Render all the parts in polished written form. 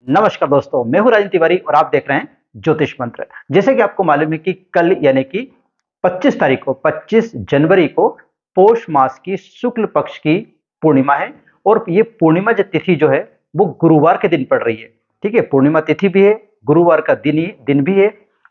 नमस्कार दोस्तों, मैं हूँ राजन तिवारी और आप देख रहे हैं ज्योतिष मंत्र। जैसे कि आपको मालूम है कि कल यानी कि 25 तारीख को 25 जनवरी को पौष मास की शुक्ल पक्ष की पूर्णिमा है और ये पूर्णिमा जो तिथि जो है वो गुरुवार के दिन पड़ रही है। ठीक है, पूर्णिमा तिथि भी है, गुरुवार का दिन भी है,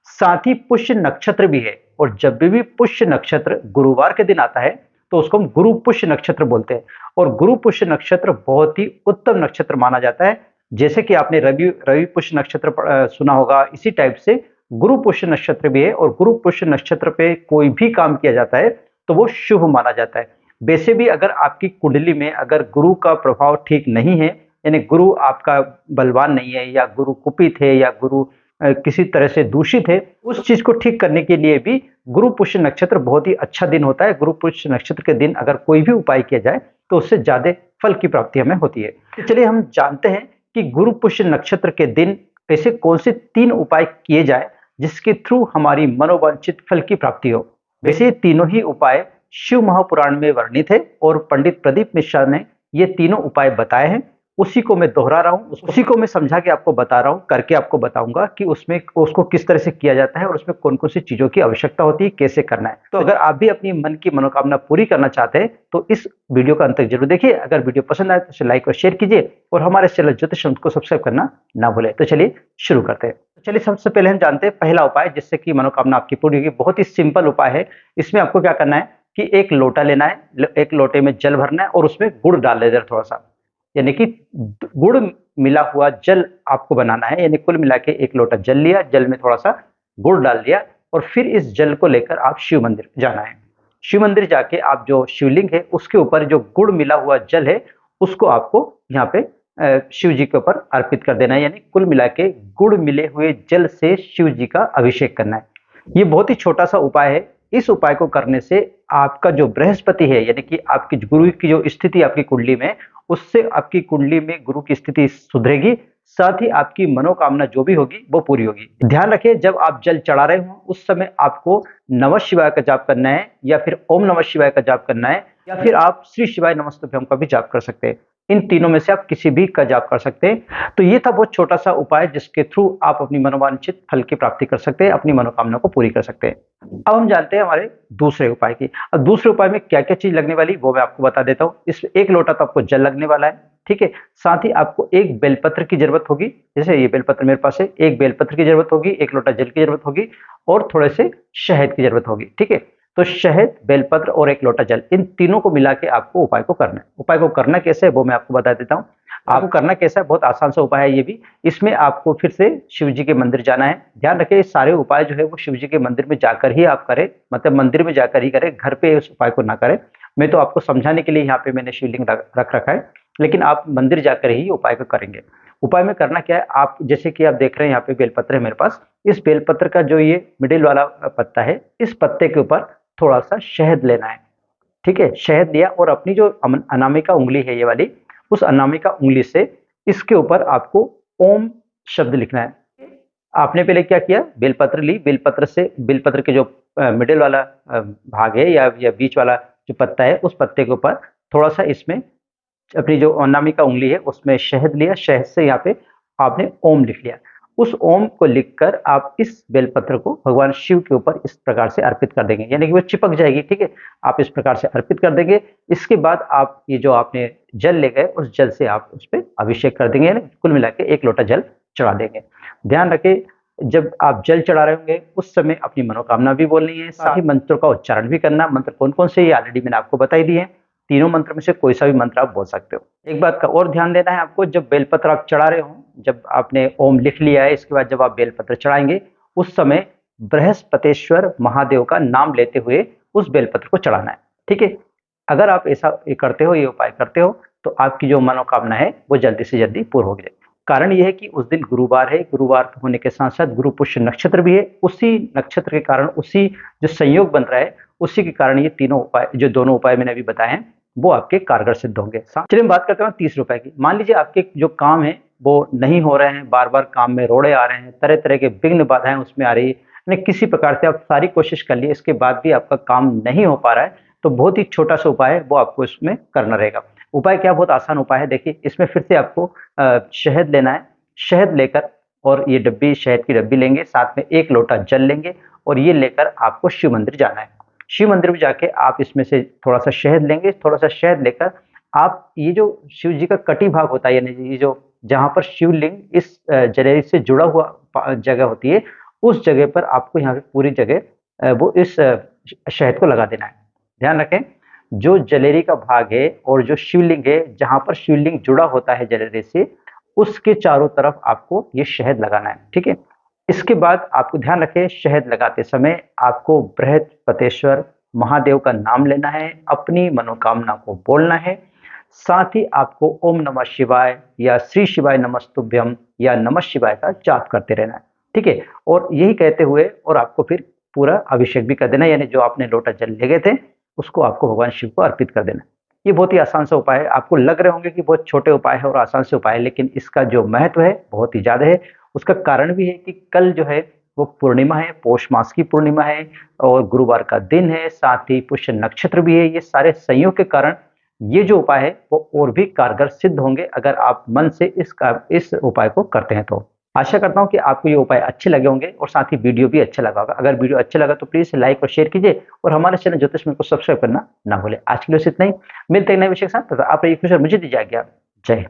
साथ ही पुष्य नक्षत्र भी है। और जब भी पुष्य नक्षत्र गुरुवार के दिन आता है तो उसको हम गुरु पुष्य नक्षत्र बोलते हैं। और गुरु पुष्य नक्षत्र बहुत ही उत्तम नक्षत्र माना जाता है। जैसे कि आपने रवि रवि पुष्य नक्षत्र सुना होगा, इसी टाइप से गुरु पुष्य नक्षत्र भी है। और गुरु पुष्य नक्षत्र पे कोई भी काम किया जाता है तो वो शुभ माना जाता है। वैसे भी अगर आपकी कुंडली में अगर गुरु का प्रभाव ठीक नहीं है, यानी गुरु आपका बलवान नहीं है या गुरु कुपित है या गुरु किसी तरह से दूषित है, उस चीज को ठीक करने के लिए भी गुरु पुष्य नक्षत्र बहुत ही अच्छा दिन होता है। गुरु पुष्य नक्षत्र के दिन अगर कोई भी उपाय किया जाए तो उससे ज्यादा फल की प्राप्ति हमें होती है। तो चलिए हम जानते हैं कि गुरु पुष्य नक्षत्र के दिन ऐसे कौन से 3 उपाय किए जाए जिसके थ्रू हमारी मनोवांछित फल की प्राप्ति हो। वैसे ये तीनों ही उपाय शिव महापुराण में वर्णित है और पंडित प्रदीप मिश्रा ने ये तीनों उपाय बताए हैं। उसी को मैं दोहरा रहा हूँ, उसी को मैं समझा के आपको बता रहा हूँ, करके आपको बताऊंगा कि उसमें उसको किस तरह से किया जाता है और उसमें कौन कौन सी चीजों की आवश्यकता होती है, कैसे करना है। तो अगर आप भी अपनी मन की मनोकामना पूरी करना चाहते हैं तो इस वीडियो का अंत तक जरूर देखिए। अगर वीडियो पसंद आए तो इसे लाइक और शेयर कीजिए और हमारे चैनल ज्योतिष मंत्र को सब्सक्राइब करना ना भूलें। तो चलिए शुरू करते हैं। तो चलिए सबसे पहले हम जानते हैं पहला उपाय जिससे कि मनोकामना आपकी पूरी होगी। बहुत ही सिंपल उपाय है। इसमें आपको क्या करना है कि एक लोटा लेना है, एक लोटे में जल भरना है और उसमें गुड़ डाल देना है थोड़ा सा, यानी कि गुड़ मिला हुआ जल आपको बनाना है। यानी कुल मिला के एक लोटा जल लिया, जल में थोड़ा सा गुड़ डाल दिया और फिर इस जल को लेकर आप शिव मंदिर जाना है। शिव मंदिर जाके आप जो शिवलिंग है उसके ऊपर जो गुड़ मिला हुआ जल है उसको आपको यहाँ पे शिव जी के ऊपर अर्पित कर देना है। यानी कुल मिला के गुड़ मिले हुए जल से शिव जी का अभिषेक करना है। ये बहुत ही छोटा सा उपाय है। इस उपाय को करने से आपका जो बृहस्पति है, यानी कि आपकी गुरु की जो स्थिति आपकी कुंडली में, उससे आपकी कुंडली में गुरु की स्थिति सुधरेगी, साथ ही आपकी मनोकामना जो भी होगी वो पूरी होगी। ध्यान रखें, जब आप जल चढ़ा रहे हो उस समय आपको नमः शिवाय का जाप करना है या फिर ओम नमः शिवाय का जाप करना है या फिर आप श्री शिवाय नमस्तुभ्यम का भी जाप कर सकते हैं। इन तीनों में से आप किसी भी का जाप कर सकते हैं। तो ये था बहुत छोटा सा उपाय जिसके थ्रू आप अपनी मनोवांछित फल की प्राप्ति कर सकते हैं, अपनी मनोकामना को पूरी कर सकते हैं। अब हम जानते हैं हमारे दूसरे उपाय की। अब दूसरे उपाय में क्या क्या चीज लगने वाली वो मैं आपको बता देता हूँ। इस एक लोटा तो आपको जल लगने वाला है, ठीक है। साथ ही आपको एक बेलपत्र की जरूरत होगी। जैसे ये बेलपत्र मेरे पास है, एक बेलपत्र की जरूरत होगी, एक लोटा जल की जरूरत होगी और थोड़े से शहद की जरूरत होगी, ठीक है। तो शहद, बेलपत्र और एक लोटा जल, इन तीनों को मिला के आपको उपाय को करना है। उपाय को करना कैसे है वो मैं आपको बता देता हूँ। आपको करना कैसा है, बहुत आसान सा उपाय है ये भी। इसमें आपको फिर से शिव जी के मंदिर जाना है। ध्यान रखें, ये सारे उपाय जो है वो शिव जी के मंदिर में जाकर ही आप करें, मतलब मंदिर में जाकर ही करें, घर पे इस उपाय को ना करें। मैं तो आपको समझाने के लिए यहाँ पे मैंने शिवलिंग रख रखा है, लेकिन आप मंदिर जाकर ही उपाय को करेंगे। उपाय में करना क्या है, आप जैसे कि आप देख रहे हैं यहाँ पे बेलपत्र है मेरे पास। इस बेलपत्र का जो ये मिडिल वाला पत्ता है, इस पत्ते के ऊपर थोड़ा सा शहद लेना है, ठीक है। शहद लिया और अपनी जो अनामिका उंगली है ये वाली, उस अनामिका उंगली से इसके ऊपर आपको ओम शब्द लिखना है। आपने पहले क्या किया, बेलपत्र ली, बेलपत्र से बेलपत्र के जो मिडिल वाला भाग है या बीच वाला जो पत्ता है, उस पत्ते के ऊपर थोड़ा सा इसमें अपनी जो अनामिका उंगली है उसमें शहद लिया, शहद से यहाँ पे आपने ओम लिख लिया। उस ओम को लिखकर आप इस बेलपत्र को भगवान शिव के ऊपर इस प्रकार से अर्पित कर देंगे, यानी कि वो चिपक जाएगी, ठीक है। आप इस प्रकार से अर्पित कर देंगे। इसके बाद आप ये जो आपने जल ले गए उस जल से आप उस पर अभिषेक कर देंगे, यानी कुल मिला के एक लोटा जल चढ़ा देंगे। ध्यान रखें, जब आप जल चढ़ा रहे होंगे उस समय अपनी मनोकामना भी बोलनी है, साथ ही मंत्रों का उच्चारण भी करना। मंत्र कौन कौन से ये ऑलरेडी मैंने आपको बताई दी है। तीनों मंत्र में से कोई सा भी मंत्र आप बोल सकते हो। एक बात का और ध्यान देना है आपको, जब बेलपत्र आप चढ़ा रहे हो, जब आपने ओम लिख लिया है, इसके बाद जब आप बेलपत्र चढ़ाएंगे उस समय बृहस्पतेश्वर महादेव का नाम लेते हुए उस बेलपत्र को चढ़ाना है, ठीक है। अगर आप ऐसा करते हो, ये उपाय करते हो, तो आपकी जो मनोकामना है वो जल्दी से जल्दी पूर्ण होगी। कारण यह है कि उस दिन गुरुवार है, गुरुवार होने के साथ साथ गुरु पुष्य नक्षत्र भी है। उसी नक्षत्र के कारण, उसी जो संयोग बन रहा है, उसी के कारण ये तीनों उपाय, जो दोनों उपाय मैंने अभी बताए हैं, वो आपके कारगर सिद्ध होंगे। चलिए हम बात करते हैं तीसरे उपाय की। मान लीजिए आपके जो काम है वो नहीं हो रहे हैं, बार बार काम में रोड़े आ रहे हैं, तरह तरह के विघ्न बाधाएं उसमें आ रही है, यानी किसी प्रकार से आप सारी कोशिश कर लिए, इसके बाद भी आपका काम नहीं हो पा रहा है, तो बहुत ही छोटा सा उपाय है वो आपको इसमें करना रहेगा। उपाय क्या, बहुत आसान उपाय है। देखिए, इसमें फिर से आपको शहद लेना है, शहद लेकर, और ये डब्बी, शहद की डब्बी लेंगे, साथ में 1 लोटा जल लेंगे और ये लेकर आपको शिव मंदिर जाना है। शिव मंदिर में जाके आप इसमें से थोड़ा-सा शहद लेंगे, थोड़ा-सा शहद लेकर आप ये जो शिव जी का कटी भाग होता है, यानी ये जो जहाँ पर शिवलिंग इस जलेब से जुड़ा हुआ जगह होती है, उस जगह पर आपको यहाँ पे पूरी जगह वो इस शहद को लगा देना है। ध्यान रखें, जो जलेरी का भाग है और जो शिवलिंग है, जहाँ पर शिवलिंग जुड़ा होता है जलेरी से, उसके चारों तरफ आपको ये शहद लगाना है, ठीक है? इसके बाद आपको ध्यान रखें, शहद लगाते समय आपको बृहस्पतेश्वर महादेव का नाम लेना है, अपनी मनोकामना को बोलना है, साथ ही आपको ओम नमः शिवाय या श्री शिवाय नमस्तुभ्यम या नमः शिवाय का जाप करते रहना है, ठीक है? और यही कहते हुए और आपको फिर पूरा अभिषेक भी कर देना है, यानी जो आपने लोटा जल ले गए थे, उसको आपको भगवान शिव को अर्पित कर देना है। ये बहुत ही आसान सा उपाय है। आपको लग रहे होंगे कि बहुत छोटे उपाय है और आसान से उपाय है, लेकिन इसका जो महत्व है बहुत ही ज़्यादा है। उसका कारण भी है कि कल जो है वो पूर्णिमा है, पौष मास की पूर्णिमा है और गुरुवार का दिन है, साथ ही पुष्य नक्षत्र भी है। ये सारे संयोग के कारण ये जो उपाय है वो और भी कारगर सिद्ध होंगे अगर आप मन से इस उपाय को करते हैं तो। आशा करता हूँ कि आपको ये उपाय अच्छे लगे होंगे और साथ ही वीडियो भी अच्छा लगा होगा। अगर वीडियो अच्छा लगा तो प्लीज़ लाइक और शेयर कीजिए और हमारे चैनल ज्योतिष में को सब्सक्राइब करना ना भूलें। आज के लिए बस इतना ही। मिलते हैं नए विषय के साथ। तब तक आप रहिए खुश और मुझे दीजिए आज्ञा। जय हिंद।